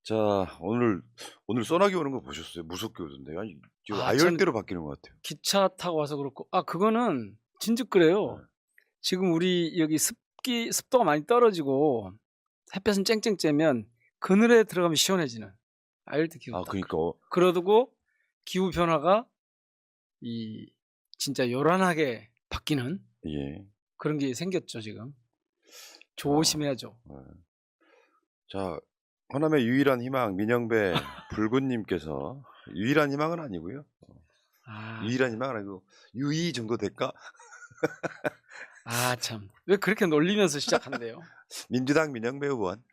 자, 오늘 소나기 오는 거 보셨어요? 무섭게 오던데요. 아니, 지금 전 아열대로 바뀌는 것 같아요. 기차 타고 와서 그렇고 그거는 진즉 그래요. 네. 지금 우리 여기 습도가 많이 떨어지고 햇볕은 쨍쨍 쬐면 그늘에 들어가면 시원해지는 아열대 기후 아, 딱 그러니까 그러고 기후 변화가 이 진짜 요란하게 바뀌는 예. 그런 게 생겼죠 지금. 자, 조심해야죠. 예. 자, 호남의 유일한 희망 민영배 불군님께서 유일한 희망은 아니고요. 유일한 희망은 아니고 유이 정도 될까? 참. 왜 그렇게 놀리면서 시작한대요? 민주당 민영배 의원.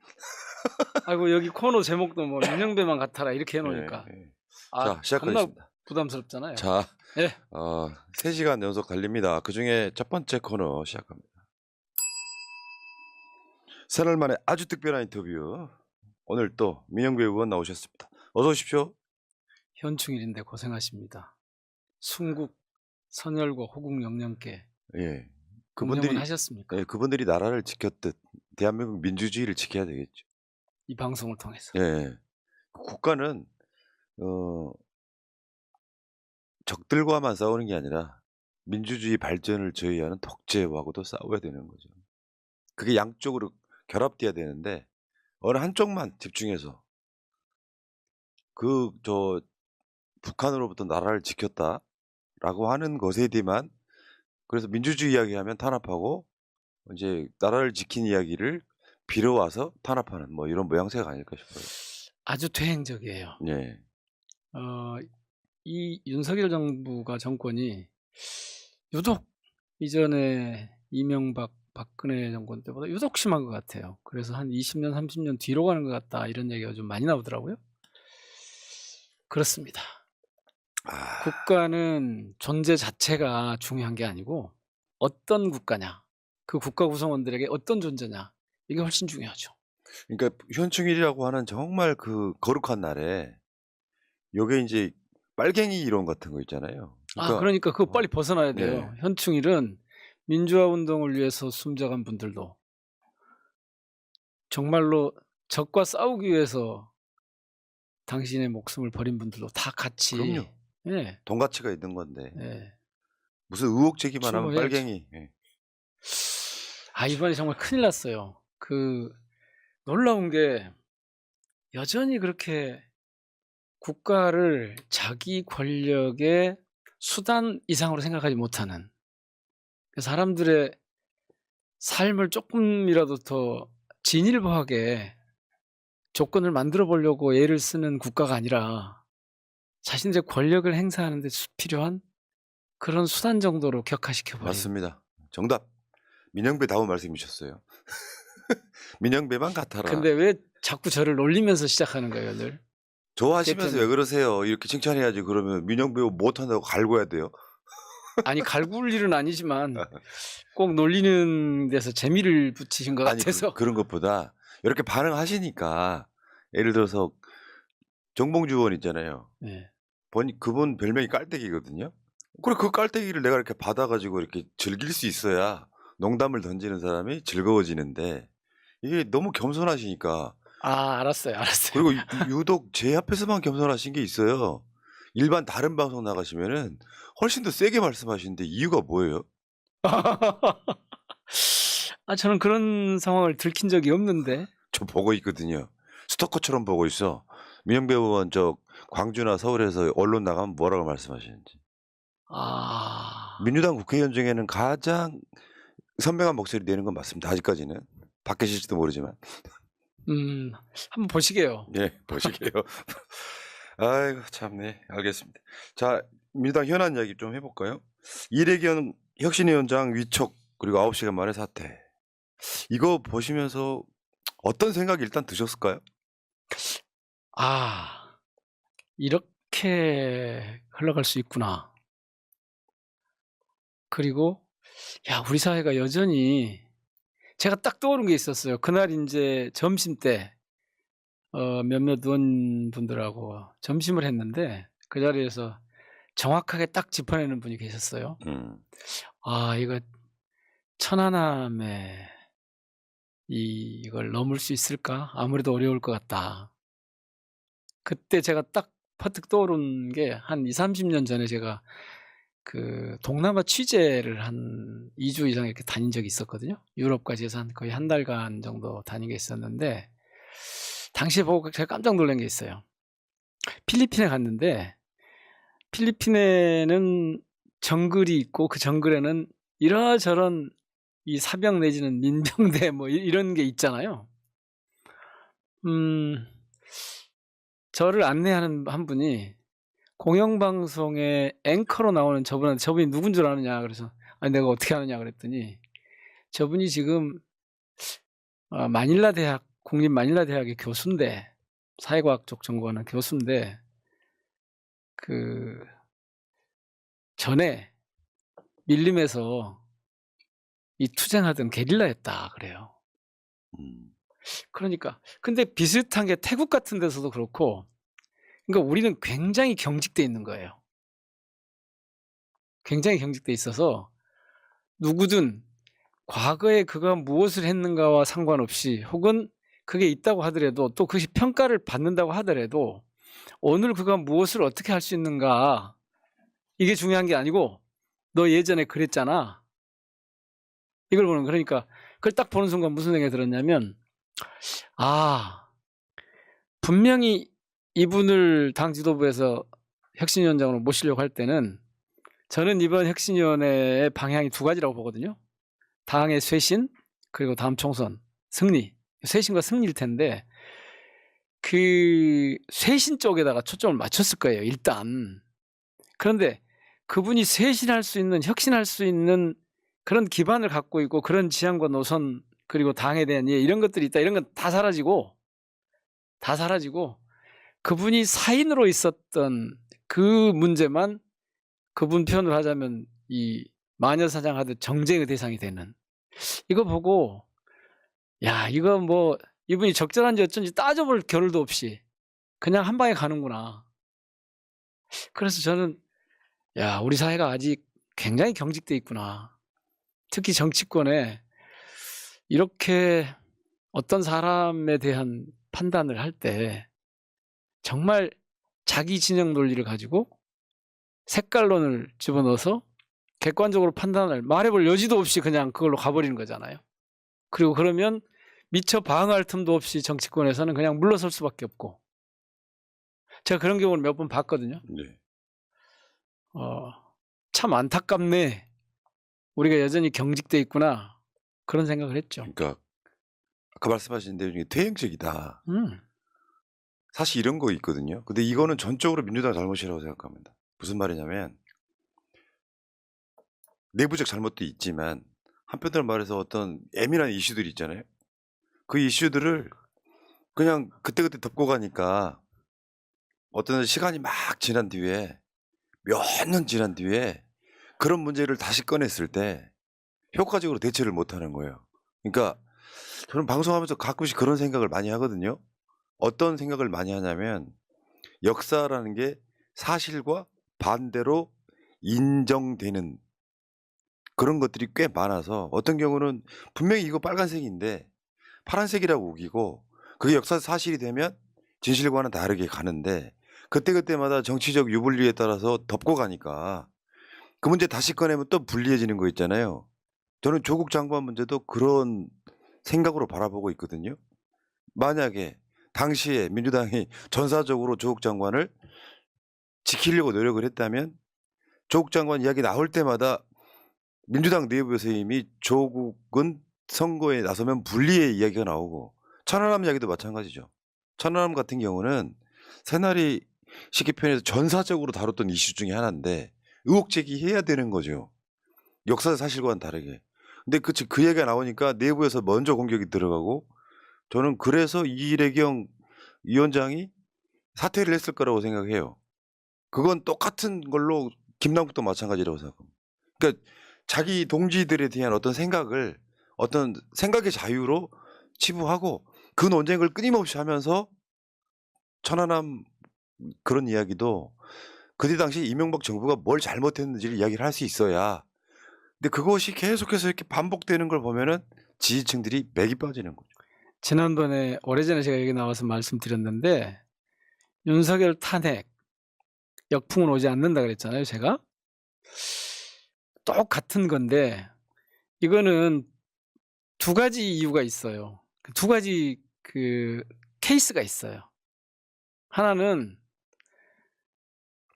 아이고 여기 코너 제목도 뭐 민영배만 같아라 이렇게 해 예, 놓으니까 예. 아 자, 겁나 시작하겠습니다. 부담스럽잖아요. 자, 예. 3시간 연속 달립니다. 그중에 첫 번째 코너 시작합니다. 새날 만에 아주 특별한 인터뷰. 오늘 또 민영배 의원 나오셨습니다. 어서 오십시오. 현충일인데 고생하십니다. 순국, 선열과 호국 영령께 예. 공명은 하셨습니까? 예, 그분들이 나라를 지켰듯 대한민국 민주주의를 지켜야 되겠죠. 이 방송을 통해서. 예. 국가는 적들과만 싸우는 게 아니라 민주주의 발전을 저해하는 독재와고도 싸워야 되는 거죠. 그게 양쪽으로 결합돼야 되는데 어느 한쪽만 집중해서 북한으로부터 나라를 지켰다라고 하는 것에 대해만 그래서 민주주의 이야기하면 탄압하고 이제 나라를 지킨 이야기를 빌어와서 탄압하는 뭐 이런 모양새가 아닐까 싶어요. 아주 퇴행적이에요. 예. 이 윤석열 정권이 유독 이전에 이명박, 박근혜 정권 때보다 유독 심한 것 같아요. 그래서 한 20년, 30년 뒤로 가는 것 같다 이런 얘기가 좀 많이 나오더라고요. 그렇습니다. 국가는 존재 자체가 중요한 게 아니고 어떤 국가냐, 그 국가 구성원들에게 어떤 존재냐 이게 훨씬 중요하죠. 그러니까 현충일이라고 하는 정말 그 거룩한 날에 요게 인제 빨갱이 이론 같은 거 있잖아요. 그러니까 그거 빨리 벗어나야 돼요. 네. 현충일은 민주화 운동을 위해서 숨져간 분들도 정말로 적과 싸우기 위해서 당신의 목숨을 버린 분들도 다 같이 그럼요. 예. 돈가치가 있는 건데 예. 무슨 의혹 제기만 하면 추모해야죠. 빨갱이. 예. 이번에 정말 큰일 났어요. 놀라운 게 여전히 그렇게 국가를 자기 권력의 수단 이상으로 생각하지 못하는 사람들의 삶을 쪼끔이라도 더 진일보하게 조건을 만들어 보려고 애를 쓰는 국가가 아니라 자신들의 권력을 행사하는 데 필요한 그런 수단 정도로 격화시켜 버린. 맞습니다. 정답. 민영배다운 말씀이셨어요. 민영배만 같아라. 근데 왜 자꾸 저를 놀리면서 시작하는 거예요, 늘? 좋아하시면서 왜 대표님. 그러세요? 이렇게 칭찬해야지. 그러면 민영배 못한다고 갈궈야 돼요. 아니 갈굴 일은 아니지만 꼭 놀리는 데서 재미를 붙이신 것 아니 같아서. 그런 것보다 이렇게 반응하시니까 예를 들어서 정봉주 의원 있잖아요. 네. 그분 별명이 깔때기거든요. 그래 그 깔때기를 내가 이렇게 받아 가지고 이렇게 즐길 수 있어야 농담을 던지는 사람이 즐거워지는데 이게 너무 겸손하시니까 알았어요. 그리고 유독 제 앞에서만 겸손하신 게 있어요. 일반 다른 방송 나가시면은 훨씬 더 세게 말씀하시는데 이유가 뭐예요? 저는 그런 상황을 들킨 적이 없는데. 저 보고 있거든요. 스토커처럼 보고 있어. 민영배 의원 광주나 서울에서 언론 나가면 뭐라고 말씀하시는지. 민주당 국회의원 중에는 가장 선명한 목소리 내는 건 맞습니다. 아직까지는. 바뀌실지도 모르지만. 한번 보시게요. 예, 보시게요. 아이고 참네. 알겠습니다. 자, 민주당 현안 이야기 좀 해볼까요? 이래견 혁신위원장 위촉 그리고 9시간 만에 사퇴. 이거 보시면서 어떤 생각이 일단 드셨을까요? 이렇게 흘러갈 수 있구나. 그리고 우리 사회가 여전히 제가 딱 떠오른 게 있었어요. 그날 인제 점심때 몇몇 의원분들하고 점심을 했는데 그 자리에서 정확하게 딱 짚어내는 분이 계셨어요. 이거 천안함에 이걸 넘을 수 있을까? 아무래도 어려울 것 같다. 그때 제가 딱 퍼뜩 떠오른 게 한 20-30년 전에 제가 그 동남아 취재를 한 2주 이상 이렇게 다닌 적이 있었거든요. 유럽까지 해서 한 거의 한 달간 정도 다니게 있었는데 당시에 보고 제가 깜짝 놀란 게 있어요. 필리핀에 갔는데 필리핀에는 정글이 있고 그 정글에는 이러저런 이 사병 내지는 민병대 뭐 이런 게 있잖아요. 저를 안내하는 한 분이 공영방송의 앵커로 나오는 저분한테 저분이 누군 줄 아느냐 그래서 아니 내가 어떻게 아느냐 그랬더니 저분이 지금 마닐라 대학 국립 마닐라 대학의 교수인데 사회과학 쪽 전공하는 교수인데 그 전에 밀림에서 이 투쟁하던 게릴라였다 그래요. 음. 그러니까 근데 비슷한 게 태국 같은 데서도 그렇고 그러니까 우리는 굉장히 경직돼 있는 거예요. 굉장히 경직돼 있어서 누구든 과거에 그가 무엇을 했는가와 상관없이 혹은 그게 있다고 하더라도 또 그것이 평가를 받는다고 하더라도 오늘 그가 무엇을 어떻게 할 수 있는가 이게 중요한 게 아니고 너 예전에 그랬잖아. 이걸 보는 그러니까 그걸 딱 보는 순간 무슨 생각이 들었냐면 아 분명히 이분을 당 지도부에서 혁신위원장으로 모시려고 할 때는 저는 이번 혁신위원회의 방향이 두 가지라고 보거든요. 당의 쇄신 그리고 다음 총선 승리. 쇄신과 승리일 텐데 그 쇄신 쪽에다가 초점을 맞췄을 거예요. 일단. 그런데 그분이 쇄신할 수 있는 혁신할 수 있는 그런 기반을 갖고 있고 그런 지향과 노선 그리고 당에 대한 이해 이런 것들이 있다. 이런 건 다 사라지고 그분이 사인으로 있었던 그 문제만 그분 표현을 하자면 이 마녀사냥 하듯 정쟁의 대상이 되는 이거 보고 야 이거 뭐 이분이 적절한지 어쩐지 따져볼 겨를도 없이 그냥 한 방에 가는구나. 그래서 저는 야 우리 사회가 아직 굉장히 경직돼 있구나. 특히 정치권에 이렇게 어떤 사람에 대한 판단을 할 때 정말 자기 진영 논리를 가지고 색깔론을 집어넣어서 객관적으로 판단을 말해볼 여지도 없이 그냥 그걸로 가버리는 거잖아요. 그리고 그러면 미처 방어할 틈도 없이 정치권에서는 그냥 물러설 수밖에 없고 제가 그런 경우를 몇 번 봤거든요. 네. 참 안타깝네. 우리가 여전히 경직돼 있구나. 그런 생각을 했죠. 그러니까 아까 말씀하신 내용 중에 퇴행적이다. 사실 이런 거 있거든요. 근데 이거는 전적으로 민주당 잘못이라고 생각합니다. 무슨 말이냐면 내부적 잘못도 있지만 한편으로 말해서 어떤 예민한 이슈들이 있잖아요. 그 이슈들을 그냥 그때그때 덮고 가니까 어떤 시간이 막 지난 뒤에 몇 년 지난 뒤에 그런 문제를 다시 꺼냈을 때 효과적으로 대처를 못하는 거예요. 그러니까 저는 방송하면서 가끔씩 그런 생각을 많이 하거든요. 어떤 생각을 많이 하냐면 역사라는 게 사실과 반대로 인정되는 그런 것들이 꽤 많아서 어떤 경우는 분명히 이거 빨간색인데 파란색이라고 우기고 그게 역사 사실이 되면 진실과는 다르게 가는데 그때그때마다 정치적 유불리에 따라서 덮고 가니까 그 문제 다시 꺼내면 또 불리해지는 거 있잖아요. 저는 조국 장관 문제도 그런 생각으로 바라보고 있거든요. 만약에 당시에 민주당이 전사적으로 조국 장관을 지키려고 노력을 했다면 조국 장관 이야기 나올 때마다 민주당 내부에서 이미 조국은 선거에 나서면 불리의 이야기가 나오고 천안함 이야기도 마찬가지죠. 천안함 같은 경우는 새날이 쉽게 표현해서 전사적으로 다뤘던 이슈 중에 하나인데 의혹 제기해야 되는 거죠. 역사 사실과는 다르게. 근데 그 얘기가 나오니까 내부에서 먼저 공격이 들어가고 저는 그래서 이래경 위원장이 사퇴를 했을 거라고 생각해요. 그건 똑같은 걸로 김남국도 마찬가지라고 생각합니다. 그러니까 자기 동지들에 대한 어떤 생각을 어떤 생각의 자유로 치부하고 그 논쟁을 끊임없이 하면서 천안함 그런 이야기도 그때 당시 이명박 정부가 뭘 잘못했는지를 이야기를 할 수 있어야. 근데 그것이 계속해서 이렇게 반복되는 걸 보면은 지지층들이 맥이 빠지는 거죠. 지난번에 오래전에 제가 여기 나와서 말씀드렸는데 윤석열 탄핵 역풍은 오지 않는다 그랬잖아요, 제가. 똑같은 건데 이거는 두 가지 이유가 있어요. 두 가지 케이스가 있어요. 하나는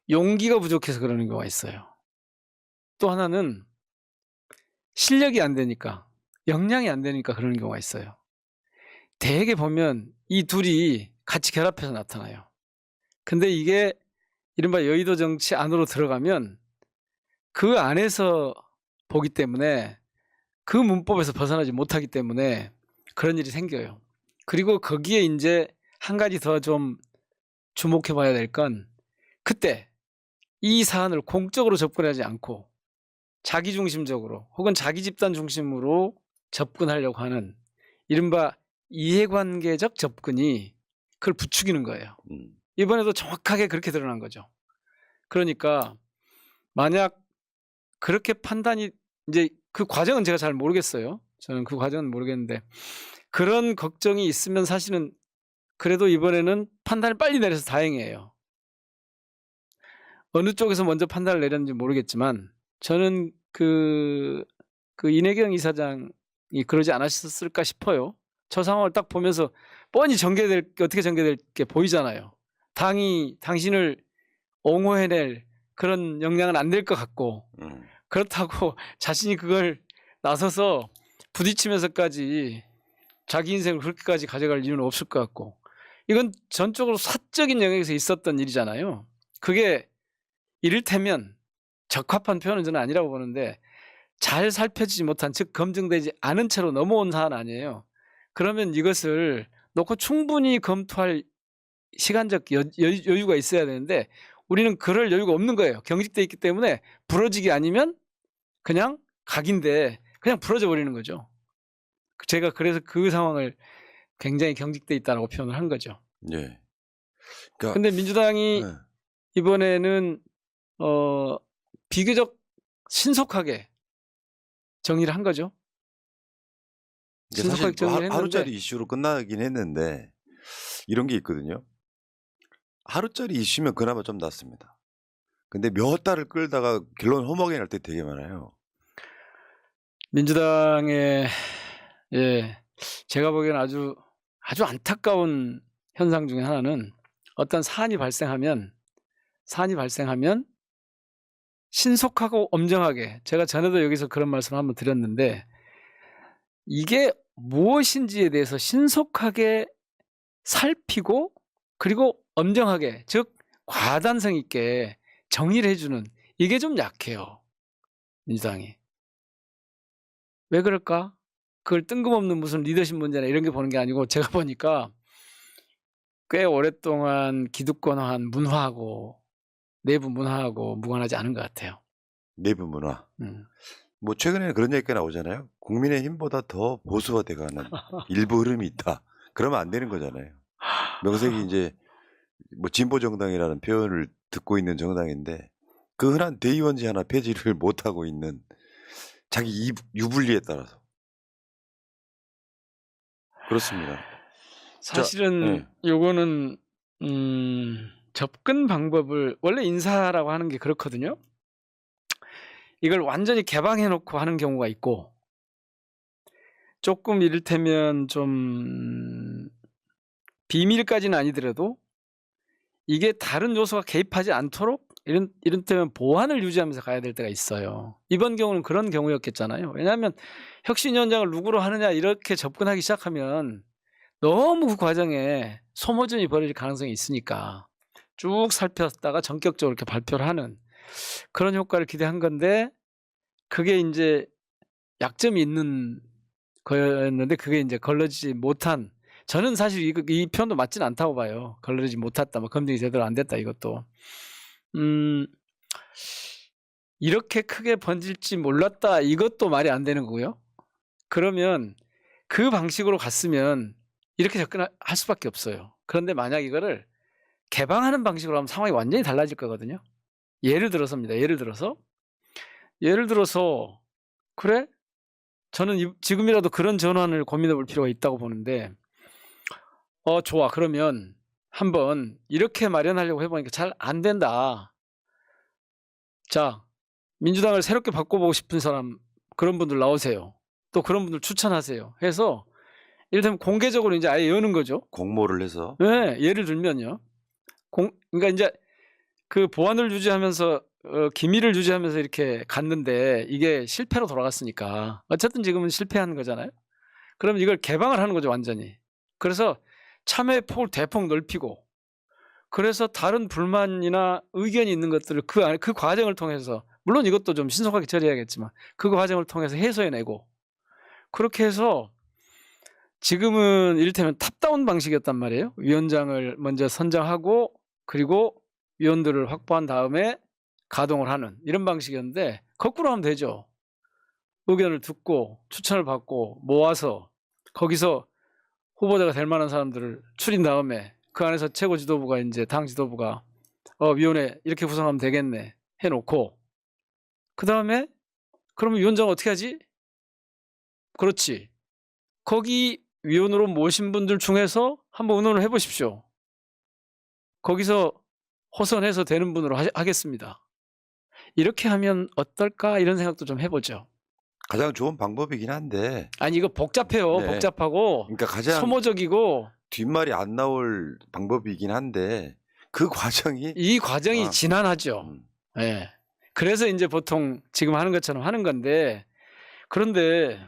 용기가 부족해서 그러는 경우가 있어요. 또 하나는 실력이 안 되니까, 역량이 안 되니까 그러는 경우가 있어요. 대개 보면 이 둘이 같이 결합해서 나타나요. 근데 이게 이른바 여의도 정치 안으로 들어가면 그 안에서 보기 때문에 그 문법에서 벗어나지 못하기 때문에 그런 일이 생겨요. 그리고 거기에 이제 한 가지 더 좀 주목해 봐야 될 건 그때 이 사안을 공적으로 접근하지 않고 자기중심적으로 혹은 자기 집단 중심으로 접근하려고 하는 이른바 이해관계적 접근이 그걸 부추기는 거예요. 이번에도 정확하게 그렇게 드러난 거죠. 그러니까 만약 그렇게 판단이 이제 그 과정은 제가 잘 모르겠어요. 저는 그 과정은 모르겠는데 그런 걱정이 있으면 사실은 그래도 이번에는 판단을 빨리 내려서 다행이에요. 어느 쪽에서 먼저 판단을 내렸는지 모르겠지만 저는 그 이내경 이사장이 그러지 않았을까 싶어요. 저 상황을 딱 보면서 뻔히 어떻게 전개될 게 보이잖아요. 당이 당신을 옹호해낼 그런 역량은 안 될 것 같고 그렇다고 자신이 그걸 나서서 부딪히면서까지 자기 인생을 그렇게까지 가져갈 이유는 없을 것 같고 이건 전적으로 사적인 영역에서 있었던 일이잖아요. 그게 이를테면 적합한 표현은 저는 아니라고 보는데 잘 살펴지지 못한 즉 검증되지 않은 채로 넘어온 사안 아니에요. 그러면 이것을 놓고 충분히 검토할 시간적 여유가 있어야 되는데 우리는 그럴 여유가 없는 거예요. 경직돼 있기 때문에 부러지기 아니면 그냥 각인데 그냥 부러져 버리는 거죠. 제가 그래서 그 상황을 굉장히 경직돼 있다라고 표현을 한 거죠. 예. 그러니까 근데 민주당이 네. 이번에는 비교적 신속하게 정리를 한 거죠. 이게 신속하게 사실 뭐 정리를 했는데 하루짜리 이슈로 끝나긴 했는데 이런 게 있거든요. 하루짜리 이슈면 그나마 좀 낫습니다. 근데 몇 달을 끌다가 결론 허무하게 날 때 되게 많아요. 민주당의 제가 보기에는 아주 안타까운 현상 중에 하나는 어떤 사안이 발생하면 신속하고 엄정하게 제가 전에도 여기서 그런 말씀을 한번 드렸는데 이게 무엇인지에 대해서 신속하게 살피고 그리고 엄정하게 즉 과단성 있게 정리를 해주는 이게 좀 약해요. 민주당이. 왜 그럴까? 그걸 뜬금없는 무슨 리더십 문제나 이런 게 보는 게 아니고 제가 보니까 꽤 오랫동안 기득권화한 문화하고 내부 문화하고 무관하지 않은 것 같아요. 내부 문화. 뭐 최근에는 그런 얘기가 나오잖아요. 국민의힘보다 더 보수화돼가는 일부 흐름이 있다. 그러면 안 되는 거잖아요. 명색이 이제 뭐 진보 정당이라는 표현을 듣고 있는 정당인데 그 흔한 대의원제 하나 폐지를 못 하고 있는 자기 유불리에 따라서 그렇습니다. 사실은 요거는 접근 방법을 원래 인사라고 하는 게 그렇거든요. 이걸 완전히 개방해 놓고 하는 경우가 있고 조금 이를테면 좀 비밀까지는 아니더라도 이게 다른 요소가 개입하지 않도록 이를테면 보안을 유지하면서 가야 될 때가 있어요. 이번 경우는 그런 경우였겠잖아요. 왜냐하면 혁신위원장을 누구로 하느냐 이렇게 접근하기 시작하면 너무 그 과정에 소모전이 벌어질 가능성이 있으니까 쭉 살폈다가 전격적으로 이렇게 발표를 하는 그런 효과를 기대한 건데 그게 이제 약점이 있는 거였는데 그게 이제 걸러지지 못한 저는 사실 이 표현도 맞지는 않다고 봐요. 걸러지지 못했다, 뭐 검증이 제대로 안 됐다 이것도. 이렇게 크게 번질지 몰랐다 이것도 말이 안 되는 거고요. 그러면 그 방식으로 갔으면 이렇게 접근할 수밖에 없어요. 그런데 만약 이거를 개방하는 방식으로 하면 상황이 완전히 달라질 거거든요. 예를 들어서입니다. 예를 들어서 그래? 저는 지금이라도 그런 전환을 고민해 볼 필요가 있다고 보는데 좋아. 그러면 한번 이렇게 마련하려고 해보니까 잘 안 된다. 자, 민주당을 새롭게 바꿔보고 싶은 사람, 그런 분들 나오세요. 또 그런 분들 추천하세요. 해서 이를테면 공개적으로 이제 아예 여는 거죠. 공모를 해서. 네, 예를 들면요. 그러니까 이제 그 보안을 유지하면서 기밀을 유지하면서 이렇게 갔는데 이게 실패로 돌아갔으니까 어쨌든 지금은 실패한 거잖아요. 그럼 이걸 개방을 하는 거죠, 완전히. 그래서 참여의 폭을 대폭 넓히고, 그래서 다른 불만이나 의견이 있는 것들을 그 과정을 통해서, 물론 이것도 좀 신속하게 처리해야겠지만 그 과정을 통해서 해소해내고, 그렇게 해서 지금은 이를테면 탑다운 방식이었단 말이에요. 위원장을 먼저 선정하고 그리고 위원들을 확보한 다음에 가동을 하는 이런 방식이었는데, 거꾸로 하면 되죠. 의견을 듣고 추천을 받고 모아서 거기서 후보자가 될 만한 사람들을 추린 다음에 그 안에서 최고 지도부가 이제 당 지도부가 위원회 이렇게 구성하면 되겠네 해놓고, 그 다음에 그러면 위원장 어떻게 하지? 그렇지. 거기 위원으로 모신 분들 중에서 한번 의논을 해보십시오. 거기서 호선해서 되는 분으로 하겠습니다. 이렇게 하면 어떨까 이런 생각도 좀 해보죠. 가장 좋은 방법이긴 한데. 아니 이거 복잡해요. 네. 복잡하고 그러니까 가장 소모적이고 뒷말이 안 나올 방법이긴 한데 그 과정이 이 과정이 아. 지난하죠. 예. 그래서 이제 보통 지금 하는 것처럼 하는 건데, 그런데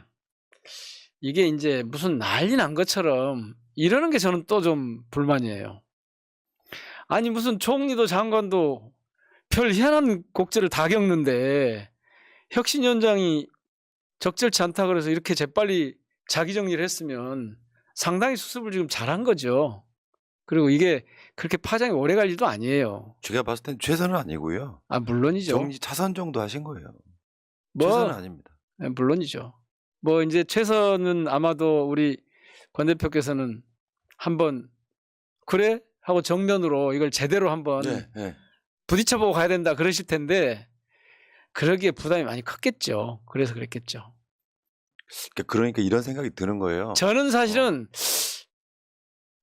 이게 이제 무슨 난리 난 것처럼 이러는 게 저는 또 좀 불만이에요. 아니 무슨 총리도 장관도 별 희한한 곡절을 다 겪는데 혁신위원장이 적절치 않다 그래서 이렇게 재빨리 자기 정리를 했으면 상당히 수습을 지금 잘한 거죠. 그리고 이게 그렇게 파장이 오래 갈 일도 아니에요. 제가 봤을 땐 최선은 아니고요. 아 물론이죠. 정리 차선 정도 하신 거예요. 뭐 최선은 아닙니다. 네, 물론이죠. 뭐 이제 최선은 아마도 우리 권 대표께서는 한번 그래 하고 정면으로 이걸 제대로 한번 네. 부딪혀보고 가야 된다 그러실 텐데, 그러기에 부담이 많이 컸겠죠. 그래서 그랬겠죠. 그러니까 이런 생각이 드는 거예요. 저는 사실은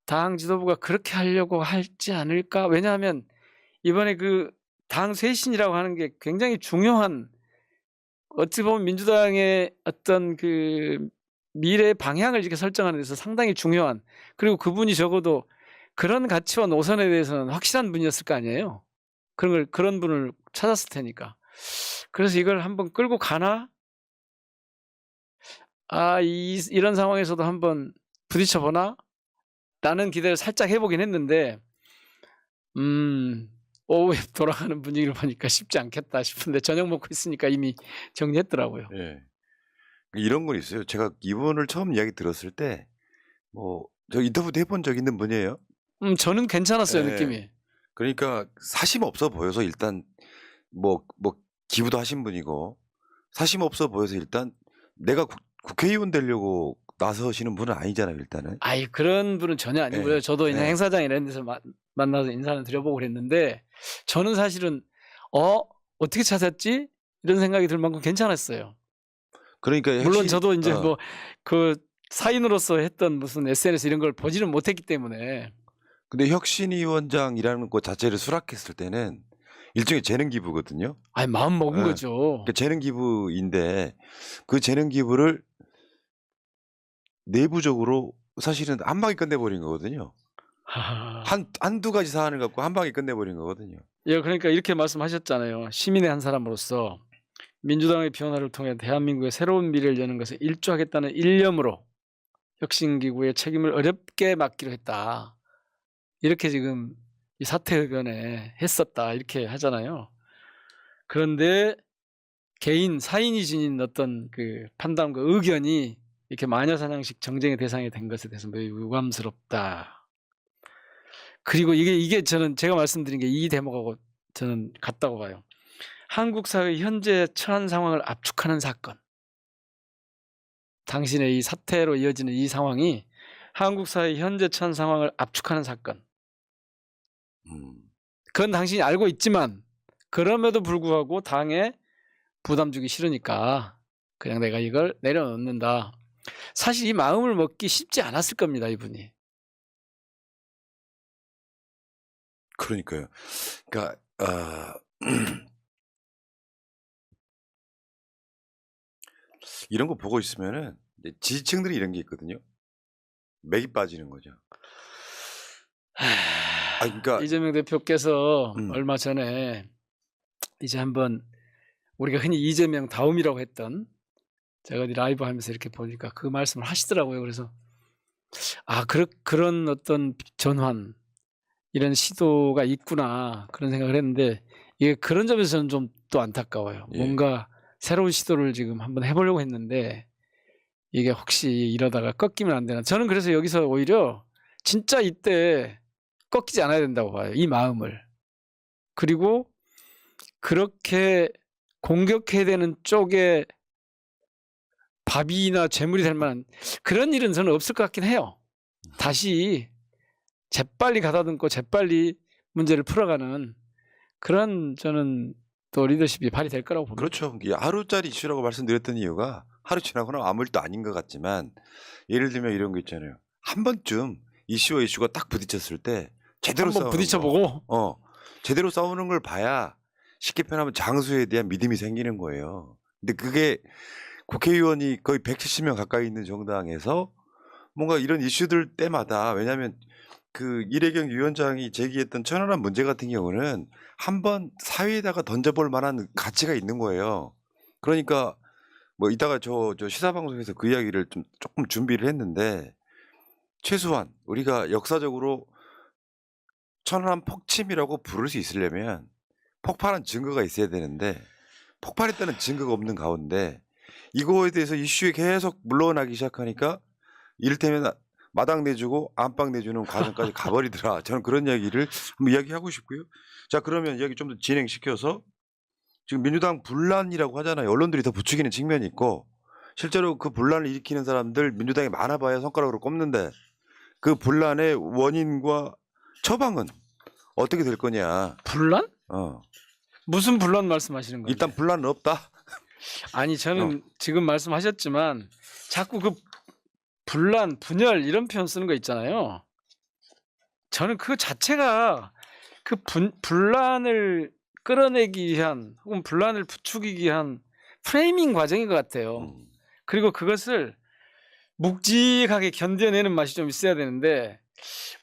당 지도부가 그렇게 하려고 할지 않을까. 왜냐하면 이번에 그 당 쇄신이라고 하는 게 굉장히 중요한, 어찌 보면 민주당의 어떤 그 미래 방향을 이렇게 설정하는 데서 상당히 중요한, 그리고 그분이 적어도 그런 가치와 노선에 대해서는 확실한 분이었을 거 아니에요. 그런 분을 찾았을 테니까. 그래서 이걸 한번 끌고 가나? 이런 상황에서도 한번 부딪혀 보나? 라는 기대를 살짝 해보긴 했는데, 오후에 돌아가는 분위기를 보니까 쉽지 않겠다 싶은데 저녁 먹고 있으니까 이미 정리했더라고요. 예. 이런 건 있어요. 제가 이분을 처음 이야기 들었을 때, 저 인터뷰도 해본 적 있는 분이에요. 저는 괜찮았어요, 예. 느낌이. 그러니까 사심 없어 보여서 일단 기부도 하신 분이고 사심 없어 보여서 일단 내가 국회의원 되려고 나서시는 분은 아니잖아요, 일단은. 그런 분은 전혀 아니고요. 예. 저도 그냥 예. 행사장 이런 데서 만나서 인사를 드려보고 그랬는데, 저는 사실은 어떻게 찾았지? 이런 생각이 들 만큼 괜찮았어요. 그러니까 물론 저도 이제 그 사인으로서 했던 무슨 SNS 이런 걸 보지는 못했기 때문에. 근데 혁신위원장이라는 것 자체를 수락했을 때는 일종의 재능 기부거든요. 마음 먹은 예. 거죠. 그러니까 재능 기부인데 그 재능 기부를 내부적으로 사실은 한 방에 끝내버린 거거든요. 한두 가지 사안을 갖고 한 방에 끝내버린 거거든요. 예, 그러니까 이렇게 말씀하셨잖아요. 시민의 한 사람으로서 민주당의 변화를 통해 대한민국의 새로운 미래를 여는 것에 일조하겠다는 일념으로 혁신기구의 책임을 어렵게 맡기로 했다. 이렇게 지금 이 사퇴 의견에 했었다. 이렇게 하잖아요. 그런데 개인, 사인이 지닌 어떤 그 판단과 의견이 이렇게 마녀사냥식 정쟁의 대상이 된 것에 대해서 매우 유감스럽다. 그리고 이게 저는 제가 말씀드린 게 이 대목하고 저는 같다고 봐요. 한국 사회의 현재 처한 상황을 압축하는 사건. 당신의 이 사태로 이어지는 이 상황이 한국 사회의 현재 처한 상황을 압축하는 사건. 그건 당신이 알고 있지만 그럼에도 불구하고 당에 부담 주기 싫으니까 그냥 내가 이걸 내려놓는다. 사실 이 마음을 먹기 쉽지 않았을 겁니다, 이분이. 그러니까요. 그러니까 이런 거 보고 있으면은 이제 지지층들이 이런 게 있거든요. 맥이 빠지는 거죠. 그러니까 이재명 대표께서 음. 얼마 전에 이제 한번 우리가 흔히 이재명 다움이라고 했던, 제가 어디 라이브 하면서 이렇게 보니까 그 말씀을 하시더라고요. 그래서 그런 어떤 전환, 이런 시도가 있구나, 그런 생각을 했는데, 이게 그런 점에서는 좀 또 안타까워요. 예. 뭔가 새로운 시도를 지금 한번 해보려고 했는데 이게 혹시 이러다가 꺾이면 안 되나. 저는 그래서 여기서 오히려 진짜 이때 꺾이지 않아야 된다고 봐요, 이 마음을. 그리고 그렇게 공격해야 되는 쪽에 밥이나 재물이 될 만한 그런 일은 저는 없을 것 같긴 해요. 다시 재빨리 가다듬고 재빨리 문제를 풀어가는 그런, 저는 또 리더십이 발휘될 거라고 봅니다. 그렇죠. 이게 하루짜리 이슈라고 말씀드렸던 이유가 하루 지나고 나면 아무 일도 아닌 것 같지만, 예를 들면 이런 거 있잖아요. 한 번쯤 이슈와 이슈가 딱 부딪혔을 때 제대로 한번 싸우는 부딪혀보고. 거. 제대로 싸우는 걸 봐야 쉽게 표현하면 장수에 대한 믿음이 생기는 거예요. 근데 그게 국회의원이 거의 170명 가까이 있는 정당에서 뭔가 이런 이슈들 때마다, 왜냐하면 그 이래경 위원장이 제기했던 천안함 문제 같은 경우는 한번 사회에다가 던져볼 만한 가치가 있는 거예요. 그러니까 뭐 이따가 저 시사방송에서 그 이야기를 좀 조금 준비를 했는데, 최소한 우리가 역사적으로 천안함 폭침이라고 부를 수 있으려면 폭발한 증거가 있어야 되는데, 폭발했다는 증거가 없는 가운데 이거에 대해서 이슈에 계속 물러나기 시작하니까 이를테면 마당 내주고 안방 내주는 과정까지 가버리더라. 저는 그런 이야기를 한번 이야기하고 싶고요. 자, 그러면 이야기 좀 더 진행시켜서, 지금 민주당 분란이라고 하잖아요. 언론들이 더 부추기는 측면이 있고, 실제로 그 분란을 일으키는 사람들 민주당에 많아봐야 손가락으로 꼽는데, 그 분란의 원인과 처방은 어떻게 될 거냐. 분란? 무슨 분란 말씀하시는 거예요? 일단 분란은 없다. 아니, 저는 지금 말씀하셨지만 자꾸 그 분란, 분열 이런 표현 쓰는 거 있잖아요. 저는 그 자체가 그 분란을 끌어내기 위한, 혹은 분란을 부추기기 위한 프레이밍 과정인 것 같아요. 그리고 그것을 묵직하게 견뎌내는 맛이 좀 있어야 되는데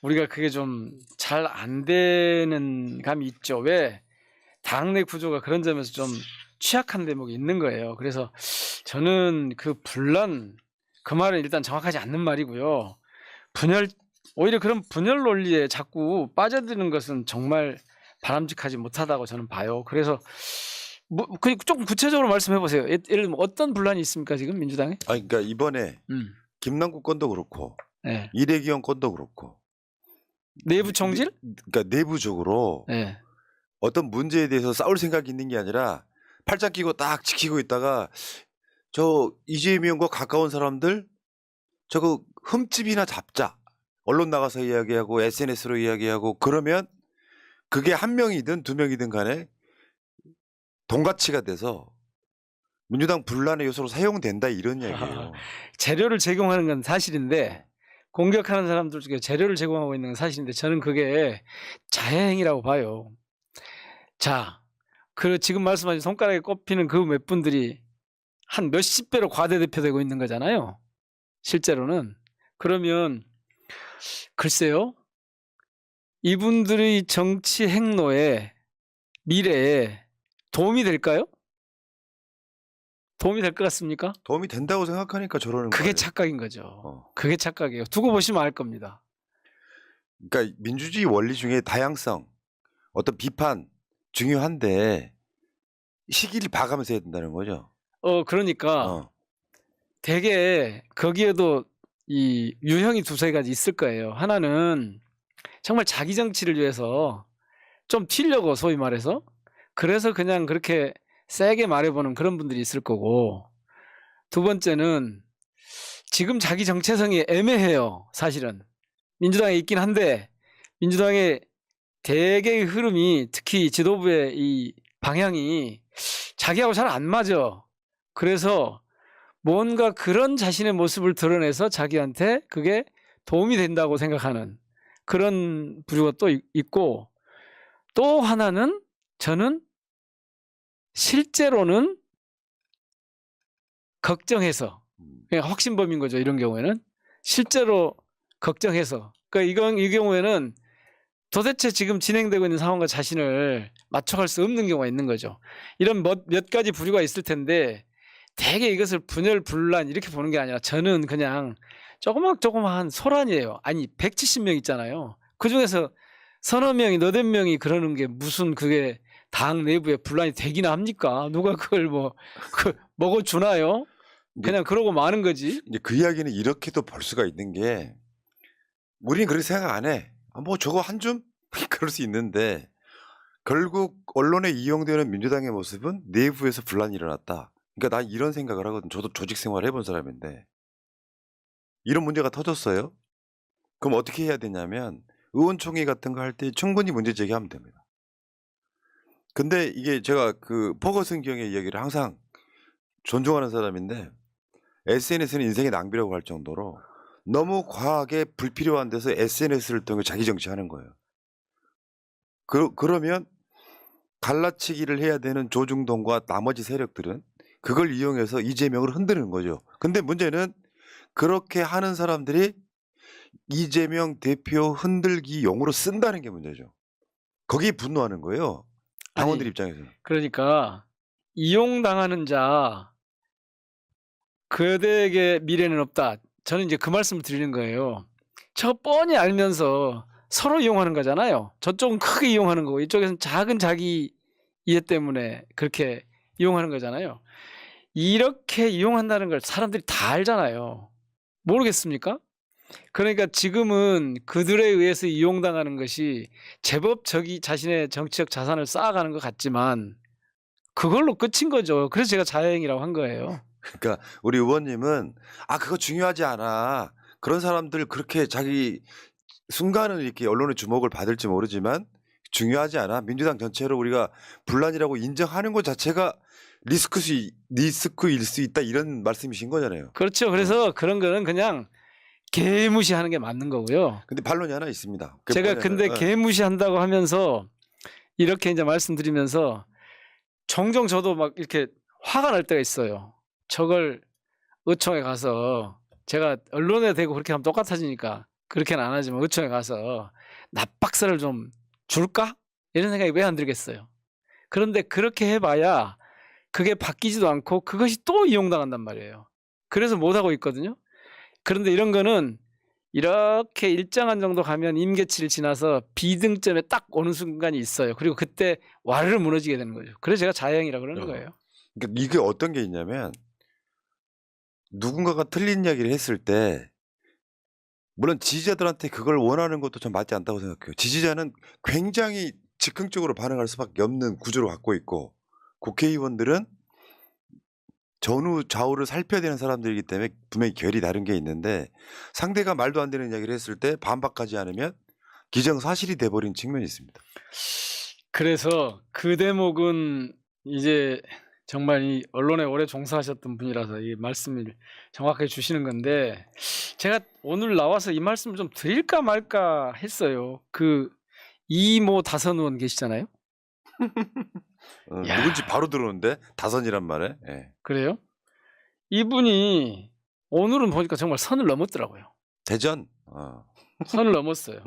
우리가 그게 좀 잘 안 되는 감이 있죠. 왜? 당내 구조가 그런 점에서 좀 취약한 대목이 있는 거예요. 그래서 저는 그 분란, 그 말은 일단 정확하지 않는 말이고요. 분열, 오히려 그런 분열 논리에 자꾸 빠져드는 것은 정말 바람직하지 못하다고 저는 봐요. 그래서 조금 구체적으로 말씀해 보세요. 예를 들면 어떤 분란이 있습니까, 지금 민주당에? 그러니까 이번에 김남국 건도 그렇고, 네. 이래기원 건도 그렇고, 내부 총질? 그러니까 내부적으로 네. 어떤 문제에 대해서 싸울 생각이 있는 게 아니라 팔짱 끼고 딱 지키고 있다가, 저 이재명과 가까운 사람들 저거 흠집이나 잡자, 언론 나가서 이야기하고 SNS로 이야기하고, 그러면 그게 한 명이든 두 명이든 간에 동가치가 돼서 민주당 분란의 요소로 사용된다, 이런 이야기예요. 재료를 제공하는 건 사실인데, 공격하는 사람들 중에 재료를 제공하고 있는 건 사실인데, 저는 그게 자해행위라고 봐요. 자, 지금 말씀하신 손가락에 꼽히는 그 몇 분들이 한 몇십 배로 과대대표되고 있는 거잖아요, 실제로는. 그러면 글쎄요, 이분들의 정치 행로에, 미래에 도움이 될까요? 도움이 될 것 같습니까? 도움이 된다고 생각하니까 저러는 거예요. 그게 착각인 거죠. 그게 착각이에요. 두고 보시면 알 겁니다. 그러니까 민주주의 원리 중에 다양성, 어떤 비판 중요한데 시기를 봐가면서 해야 된다는 거죠. 그러니까 되게 거기에도 이 유형이 두세 가지 있을 거예요. 하나는 정말 자기 정치를 위해서 좀 튀려고, 소위 말해서, 그래서 그냥 그렇게 세게 말해보는 그런 분들이 있을 거고, 두 번째는 지금 자기 정체성이 애매해요. 사실은 민주당에 있긴 한데 민주당의 대개의 흐름이, 특히 지도부의 이 방향이 자기하고 잘 안 맞아. 그래서 뭔가 그런 자신의 모습을 드러내서 자기한테 그게 도움이 된다고 생각하는 그런 부류가 또 있고, 또 하나는 저는 실제로는 걱정해서 그냥 확신범인 거죠. 이런 경우에는 실제로 걱정해서 그러니까 이 경우에는 도대체 지금 진행되고 있는 상황과 자신을 맞춰갈 수 없는 경우가 있는 거죠. 이런 몇 가지 부류가 있을 텐데 대개 이것을 분열분란 이렇게 보는 게 아니라 저는 그냥 조그마한 소란이에요. 아니 170명 있잖아요. 그중에서 서너 명이 너댓 명이 그러는 게 무슨 그게 당 내부에 분란이 되기나 합니까? 누가 그걸 먹어주나요? 그냥 그러고 마는 거지. 이제 그 이야기는 이렇게도 볼 수가 있는 게 우리는 그렇게 생각 안 해. 뭐 저거 한 줌? 그럴 수 있는데 결국 언론에 이용되는 민주당의 모습은 내부에서 분란이 일어났다. 그러니까 난 이런 생각을 하거든. 저도 조직 생활을 해본 사람인데 이런 문제가 터졌어요. 그럼 어떻게 해야 되냐면 의원총회 같은 거 할 때 충분히 문제 제기하면 됩니다. 근데 이게 제가 그 퍼거슨 경의 이야기를 항상 존중하는 사람인데 SNS는 인생의 낭비라고 할 정도로 너무 과하게 불필요한 데서 SNS를 통해 자기 정치하는 거예요. 그러면 갈라치기를 해야 되는 조중동과 나머지 세력들은 그걸 이용해서 이재명을 흔드는 거죠. 근데 문제는 그렇게 하는 사람들이 이재명 대표 흔들기 용으로 쓴다는 게 문제죠. 거기에 분노하는 거예요. 당원들 아니, 입장에서는. 그러니까 이용당하는 자 그대에게 미래는 없다. 저는 이제 그 말씀을 드리는 거예요. 저 뻔히 알면서 서로 이용하는 거잖아요. 저쪽은 크게 이용하는 거고 이쪽에서는 작은 자기 이해 때문에 그렇게 이용하는 거잖아요. 이렇게 이용한다는 걸 사람들이 다 알잖아요. 모르겠습니까? 그러니까 지금은 그들에 의해서 이용당하는 것이 제법 자신의 정치적 자산을 쌓아가는 것 같지만 그걸로 끝인 거죠. 그래서 제가 자해행위라고 한 거예요. 그러니까 우리 의원님은 그거 중요하지 않아. 그런 사람들 그렇게 자기 순간은 이렇게 언론의 주목을 받을지 모르지만 중요하지 않아. 민주당 전체로 우리가 분란이라고 인정하는 것 자체가 리스크일 수 있다 이런 말씀이신 거잖아요. 그렇죠. 그래서 그런 거는 그냥 개무시하는 게 맞는 거고요. 근데 반론이 하나 있습니다. 그게 제가 뭐냐면, 근데 개무시한다고 하면서 이렇게 이제 말씀드리면서 종종 저도 막 이렇게 화가 날 때가 있어요. 저걸 의총에 가서 제가 언론에 대고 그렇게 하면 똑같아지니까 그렇게는 안 하지만 의총에 가서 납박사를 좀 줄까? 이런 생각이 왜 안 들겠어요. 그런데 그렇게 해봐야 그게 바뀌지도 않고 그것이 또 이용당한단 말이에요. 그래서 못하고 있거든요. 그런데 이런 거는 이렇게 일정한 정도 가면 임계치를 지나서 비등점에 딱 오는 순간이 있어요. 그리고 그때 와르르 무너지게 되는 거죠. 그래서 제가 자해행위라고 그러는 거예요. 그러니까 이게 어떤 게 있냐면 누군가가 틀린 이야기를 했을 때 물론 지지자들한테 그걸 원하는 것도 좀 맞지 않다고 생각해요. 지지자는 굉장히 즉흥적으로 반응할 수밖에 없는 구조를 갖고 있고 국회의원들은 전후 좌우를 살펴야 되는 사람들이기 때문에 분명히 결이 다른 게 있는데 상대가 말도 안 되는 이야기를 했을 때 반박하지 않으면 기정사실이 돼버린 측면이 있습니다. 그래서 그 대목은 이제 정말 이 언론에 오래 종사하셨던 분이라서 이 말씀을 정확하게 주시는 건데 제가 오늘 나와서 이 말씀을 좀 드릴까 말까 했어요. 그 이모 다선 의원 계시잖아요. 야. 누군지 바로 들어오는데 다선이란 말에. 예. 그래요? 이분이 오늘은 보니까 정말 선을 넘었더라고요. 대전. 선을 넘었어요.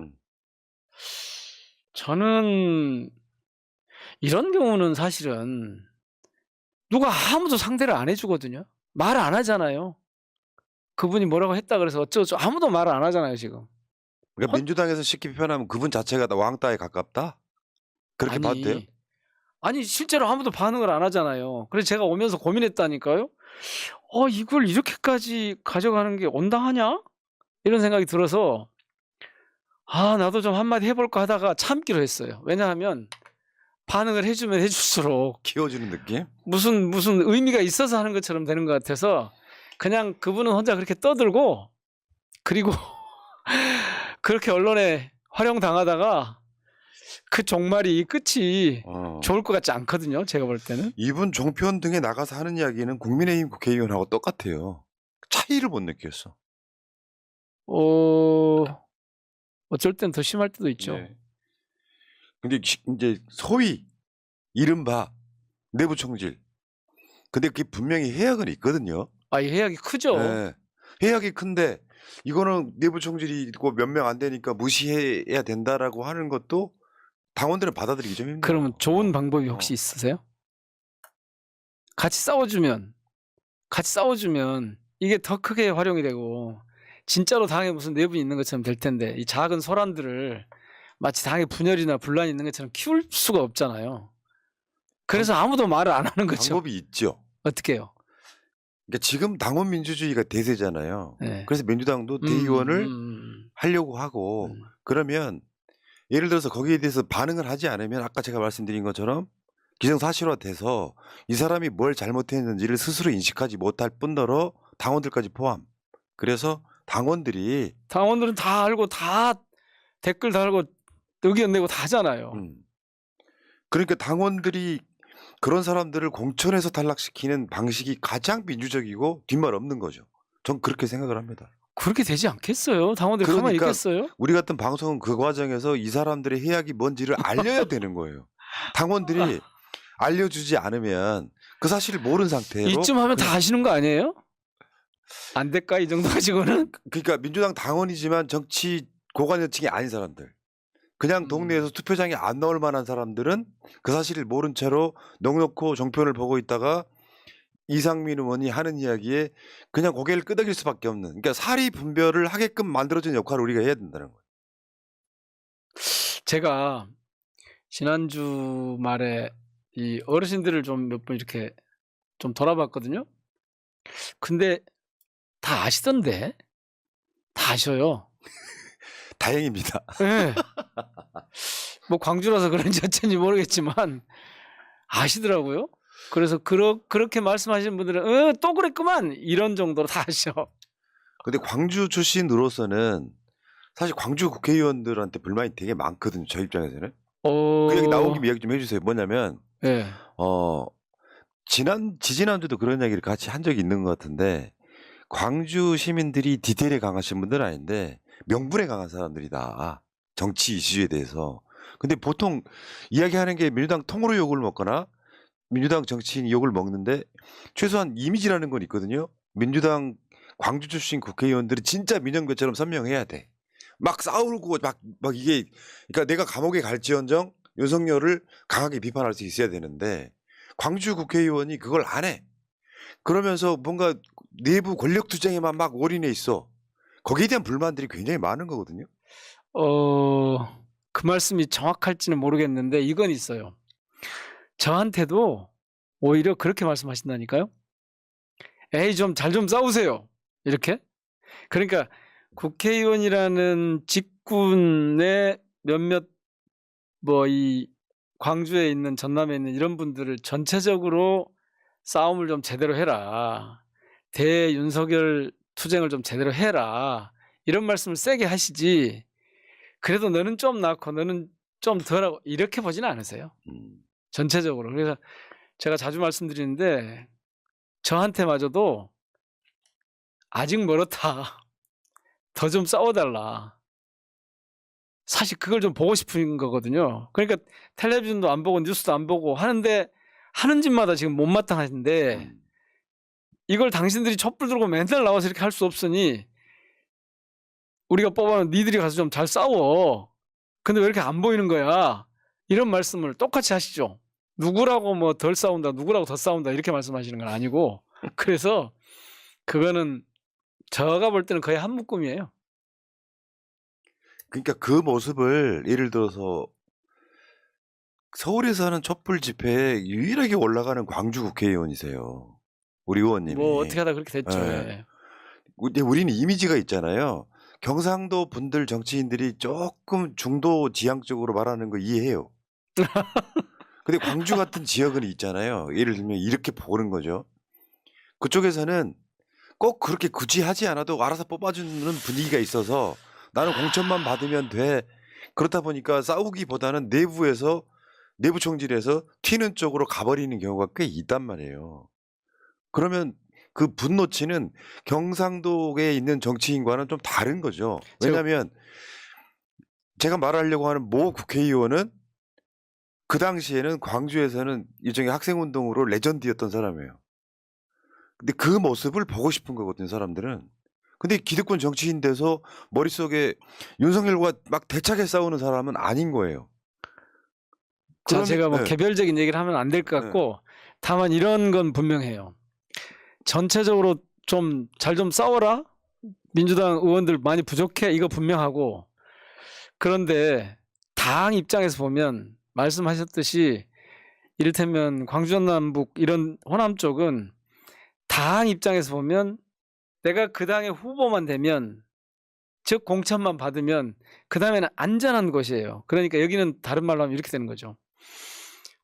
저는 이런 경우는 사실은 누가 아무도 상대를 안 해주거든요. 말 안 하잖아요. 그분이 뭐라고 했다 그래서 어쩌고 아무도 말을 안 하잖아요 지금. 그러니까 민주당에서 쉽게 표현하면 그분 자체가 왕따에 가깝다? 그렇게 봐도 돼요? 아니 실제로 아무도 반응을 안 하잖아요. 그래서 제가 오면서 고민했다니까요. 이걸 이렇게까지 가져가는 게 온당하냐? 이런 생각이 들어서 나도 좀 한마디 해볼까 하다가 참기로 했어요. 왜냐하면 반응을 해주면 해줄수록 키워주는 느낌? 무슨 의미가 있어서 하는 것처럼 되는 것 같아서 그냥 그분은 혼자 그렇게 떠들고 그리고 그렇게 언론에 활용당하다가 그 종말이 끝이 좋을 것 같지 않거든요. 제가 볼 때는. 이분 종편 등에 나가서 하는 이야기는 국민의힘 국회의원하고 똑같아요. 차이를 못 느꼈어. 어쩔 땐 더 심할 때도 있죠. 네. 근데 이제 소위 이른바 내부 총질. 근데 그게 분명히 해악은 있거든요. 아, 이 해악이 크죠. 예. 해악이 큰데 이거는 내부 총질이 있고 몇 명 안 되니까 무시해야 된다라고 하는 것도 당원들은 받아들이기 좀 힘들어요. 그러면 좋은 방법이 혹시 있으세요? 같이 싸워주면 이게 더 크게 활용이 되고 진짜로 당에 무슨 내분이 있는 것처럼 될 텐데 이 작은 소란들을 마치 당에 분열이나 분란이 있는 것처럼 키울 수가 없잖아요. 그래서 아무도 말을 안 하는 거죠. 방법이 있죠. 어떻게 해요? 그러니까 지금 당원 민주주의가 대세잖아요. 네. 그래서 민주당도 대의원을 하려고 하고 음. 그러면 예를 들어서 거기에 대해서 반응을 하지 않으면 아까 제가 말씀드린 것처럼 기정사실화돼서 이 사람이 뭘 잘못했는지를 스스로 인식하지 못할 뿐더러 당원들까지 포함. 그래서 당원들은 다 알고 다 댓글 달고 의견 내고 다 하잖아요. 그러니까 당원들이 그런 사람들을 공천에서 탈락시키는 방식이 가장 민주적이고 뒷말 없는 거죠. 전 그렇게 생각을 합니다. 그렇게 되지 않겠어요? 당원들이 가만히 그러니까 있겠어요? 우리 같은 방송은 그 과정에서 이 사람들의 해악이 뭔지를 알려야 되는 거예요. 당원들이 알려주지 않으면 그 사실을 모르는 상태로 이쯤 하면 다 아시는 거 아니에요? 안 될까 이 정도 가지고는? 그러니까 민주당 당원이지만 정치 고관여층이 아닌 사람들 그냥 동네에서 투표장에 안 나올 만한 사람들은 그 사실을 모른 채로 넉넉히 정표를 보고 있다가 이상민 의원이 하는 이야기에 그냥 고개를 끄덕일 수밖에 없는 그러니까 사리 분별을 하게끔 만들어진 역할을 우리가 해야 된다는 거예요. 제가 지난주 말에 이 어르신들을 좀 몇 번 이렇게 좀 돌아봤거든요. 근데 다 아시던데? 다 아셔요. 다행입니다. 예. 뭐 광주라서 그런지 어쩐지 모르겠지만 아시더라고요. 그래서 그렇게 말씀하시는 분들은 또 그랬구만 이런 정도로 다 아셔. 근데 광주 출신으로서는 사실 광주 국회의원들한테 불만이 되게 많거든요. 저 입장에서는. 그 얘기 나온 김에 얘기 좀 해주세요. 뭐냐면 예. 지지난주도 그런 얘기를 같이 한 적이 있는 것 같은데 광주 시민들이 디테일에 강하신 분들은 아닌데 명분에 강한 사람들이다. 정치 이슈에 대해서. 근데 보통 이야기하는 게 민주당 통으로 욕을 먹거나 민주당 정치인이 욕을 먹는데 최소한 이미지라는 건 있거든요. 민주당 광주 출신 국회의원들이 진짜 민영배처럼 선명해야 돼. 막 싸우고 막 이게 그러니까 내가 감옥에 갈지언정 윤석열을 강하게 비판할 수 있어야 되는데 광주 국회의원이 그걸 안 해. 그러면서 뭔가 내부 권력 투쟁에만 막 올인해 있어. 거기에 대한 불만들이 굉장히 많은 거거든요. 그 말씀이 정확할지는 모르겠는데 이건 있어요. 저한테도 오히려 그렇게 말씀하신다니까요. 에이 좀 잘 좀 싸우세요. 이렇게. 그러니까 국회의원이라는 직군의 몇몇 뭐 이 광주에 있는 전남에 있는 이런 분들을 전체적으로 싸움을 좀 제대로 해라. 대윤석열 투쟁을 좀 제대로 해라. 이런 말씀을 세게 하시지. 그래도 너는 좀 낫고 너는 좀 덜하고 이렇게 보지는 않으세요. 전체적으로. 그래서 제가 자주 말씀드리는데 저한테마저도 아직 멀었다. 더 좀 싸워달라. 사실 그걸 좀 보고 싶은 거거든요. 그러니까 텔레비전도 안 보고 뉴스도 안 보고 하는데 하는 짓마다 지금 못마땅하신데 이걸 당신들이 촛불 들고 맨날 나와서 이렇게 할 수 없으니 우리가 뽑아놓은 니들이 가서 좀 잘 싸워. 근데 왜 이렇게 안 보이는 거야? 이런 말씀을 똑같이 하시죠. 누구라고 뭐 덜 싸운다, 누구라고 더 싸운다 이렇게 말씀하시는 건 아니고 그래서 그거는 제가 볼 때는 거의 한 묶음이에요. 그러니까 그 모습을 예를 들어서 서울에서 하는 촛불 집회에 유일하게 올라가는 광주 국회의원이세요. 우리 의원님이. 뭐 어떻게 하다 그렇게 됐죠. 예. 예. 근데 우리는 이미지가 있잖아요. 경상도 분들 정치인들이 조금 중도 지향적으로 말하는 거 이해해요. 근데 광주 같은 지역은 있잖아요. 예를 들면 이렇게 보는 거죠. 그쪽에서는 꼭 그렇게 굳이 하지 않아도 알아서 뽑아주는 분위기가 있어서 나는 공천만 받으면 돼. 그렇다 보니까 싸우기보다는 내부에서 내부 총질해서 튀는 쪽으로 가버리는 경우가 꽤 있단 말이에요. 그러면 그 분노치는 경상도에 있는 정치인과는 좀 다른 거죠. 왜냐하면 제가 말하려고 하는 모 국회의원은 그 당시에는 광주에서는 일종의 학생운동으로 레전드였던 사람이에요. 근데 그 모습을 보고 싶은 거거든요, 사람들은. 근데 기득권 정치인 돼서 머릿속에 윤석열과 막 대차게 싸우는 사람은 아닌 거예요. 자, 제가 뭐 네. 개별적인 얘기를 하면 안 될 것 네. 같고 다만 이런 건 분명해요. 전체적으로 좀 잘 좀 싸워라. 민주당 의원들 많이 부족해. 이거 분명하고. 그런데 당 입장에서 보면 말씀하셨듯이 이를테면 광주 전남북 이런 호남 쪽은 당 입장에서 보면 내가 그 당의 후보만 되면 즉 공천만 받으면 그 다음에는 안전한 것이에요. 그러니까 여기는 다른 말로 하면 이렇게 되는 거죠.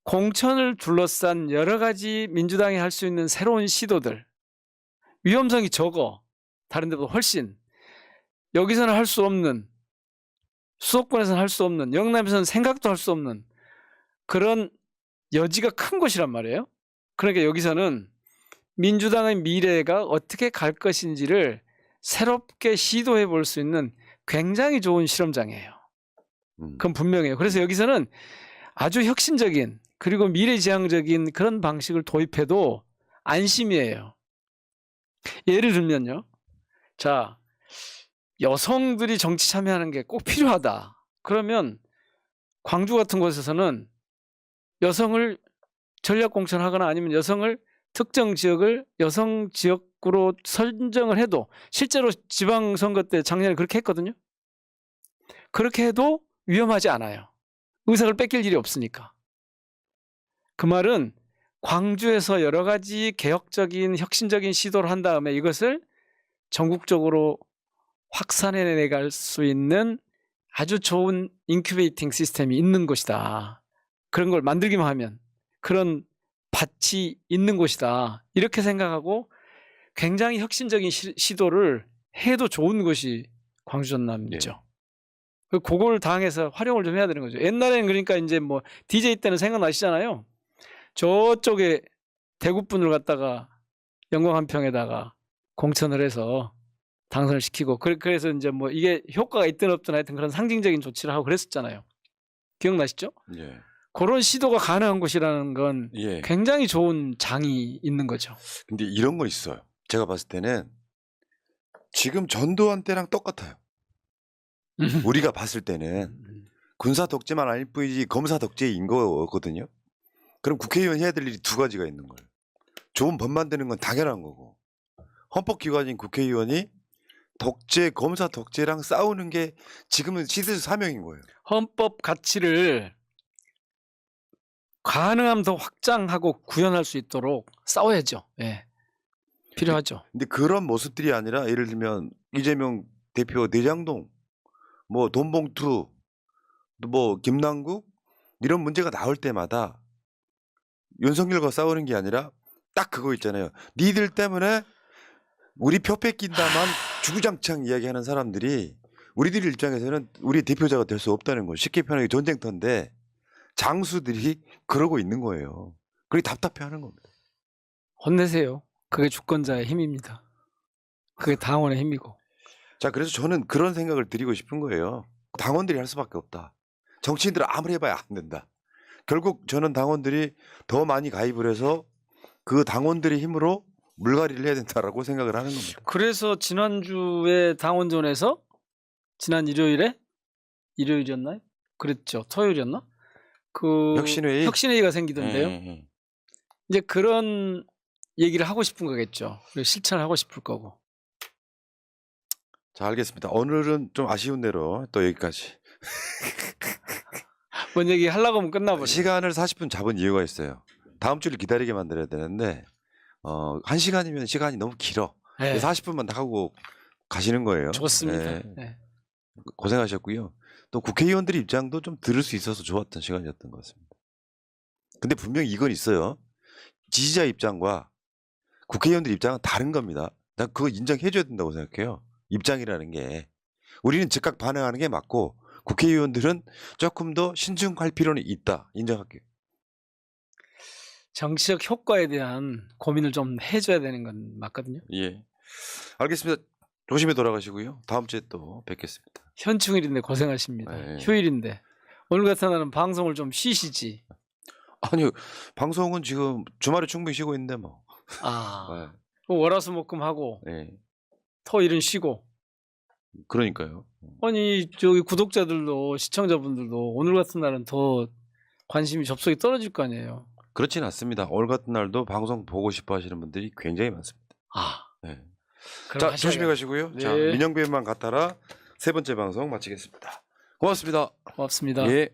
공천을 둘러싼 여러 가지 민주당이 할 수 있는 새로운 시도들 위험성이 적어. 다른 데보다 훨씬. 여기서는 할 수 없는, 수도권에서는 할 수 없는, 영남에서는 생각도 할 수 없는 그런 여지가 큰 곳이란 말이에요. 그러니까 여기서는 민주당의 미래가 어떻게 갈 것인지를 새롭게 시도해 볼 수 있는 굉장히 좋은 실험장이에요. 그건 분명해요. 그래서 여기서는 아주 혁신적인 그리고 미래지향적인 그런 방식을 도입해도 안심이에요. 예를 들면요. 자, 여성들이 정치 참여하는 게 꼭 필요하다. 그러면 광주 같은 곳에서는 여성을 전략 공천하거나 아니면 여성을 특정 지역을 여성 지역구로 선정을 해도 실제로 지방선거 때 작년에 그렇게 했거든요. 그렇게 해도 위험하지 않아요. 의석을 뺏길 일이 없으니까. 그 말은 광주에서 여러 가지 개혁적인 혁신적인 시도를 한 다음에 이것을 전국적으로 확산해 내갈 수 있는 아주 좋은 인큐베이팅 시스템이 있는 곳이다. 그런 걸 만들기만 하면 그런 밭이 있는 곳이다. 이렇게 생각하고 굉장히 혁신적인 시도를 해도 좋은 곳이 광주 전남이죠. 그걸 당해서 활용을 좀 해야 되는 거죠. 옛날에는 그러니까 이제 뭐 DJ 때는 생각나시잖아요. 저쪽에 대구분을 갖다가 영광 한평에다가 공천을 해서 당선을 시키고 그래서 이제 뭐 이게 효과가 있든 없든 하여튼 그런 상징적인 조치를 하고 그랬었잖아요. 기억나시죠? 예. 그런 시도가 가능한 곳이라는 건 예. 굉장히 좋은 장이 있는 거죠. 근데 이런 건 있어요. 제가 봤을 때는 지금 전두환 때랑 똑같아요. 우리가 봤을 때는 군사 독재만 아닐 뿐이지 검사 독재인 거거든요. 그럼 국회의원 해야 될 일이 두 가지가 있는 거예요. 좋은 법 만드는 건 당연한 거고 헌법기관인 국회의원이 독재, 검사 독재랑 싸우는 게 지금은 시대 사명인 거예요. 헌법 가치를 가능하면 더 확장하고 구현할 수 있도록 싸워야죠. 예. 필요하죠. 근데 그런 모습들이 아니라 예를 들면 이재명 대표 대장동, 뭐 돈봉투, 뭐 김남국 이런 문제가 나올 때마다 윤석열과 싸우는 게 아니라 딱 그거 있잖아요. 니들 때문에 우리 표 뺏긴다만 주구장창 이야기하는 사람들이 우리들 입장에서는 우리 대표자가 될 수 없다는 거. 쉽게 표현하기 전쟁터인데 장수들이 그러고 있는 거예요. 그게 답답해하는 겁니다. 혼내세요. 그게 주권자의 힘입니다. 그게 당원의 힘이고. 자, 그래서 저는 그런 생각을 드리고 싶은 거예요. 당원들이 할 수밖에 없다. 정치인들은 아무리 해봐야 안 된다. 결국 저는 당원들이 더 많이 가입을 해서 그 당원들의 힘으로 물갈이를 해야 된다라고 생각을 하는 겁니다. 그래서 지난주에 당원전에서 지난 일요일이었나요? 그랬죠. 토요일이었나? 그 혁신회의가 생기던데요. 이제 그런 얘기를 하고 싶은 거겠죠. 그리고 실천을 하고 싶을 거고. 자, 알겠습니다. 오늘은 좀 아쉬운 대로 또 여기까지. 뭔 얘기 하려고 하면 끝나버려요. 시간을 40분 잡은 이유가 있어요. 다음 주를 기다리게 만들어야 되는데 1시간이면 시간이 너무 길어. 네. 40분만 하고 가시는 거예요. 좋습니다. 네. 네. 고생하셨고요. 또 국회의원들 입장도 좀 들을 수 있어서 좋았던 시간이었던 것 같습니다. 근데 분명히 이건 있어요. 지지자 입장과 국회의원들 입장은 다른 겁니다. 난 그거 인정해줘야 된다고 생각해요. 입장이라는 게. 우리는 즉각 반응하는 게 맞고 국회의원들은 조금 더 신중할 필요는 있다. 인정할게요. 정치적 효과에 대한 고민을 좀 해줘야 되는 건 맞거든요. 예. 알겠습니다. 조심히 돌아가시고요. 다음 주에 또 뵙겠습니다. 현충일인데 고생하십니다. 네. 휴일인데 오늘 같은 날은 방송을 좀 쉬시지. 아니 방송은 지금 주말에 충분히 쉬고 있는데 뭐. 아. 그럼 월화수목금하고 네. 토일은 쉬고. 그러니까요. 아니 저기 구독자들도 시청자분들도 오늘 같은 날은 더 관심이 접속이 떨어질 거 아니에요. 그렇진 않습니다. 오늘 같은 날도 방송 보고 싶어 하시는 분들이 굉장히 많습니다. 아. 네. 그럼 자, 하셔야겠- 조심히 가시고요. 자, 네. 민영배만 같아라 세 번째 방송 마치겠습니다. 고맙습니다. 고맙습니다. 예.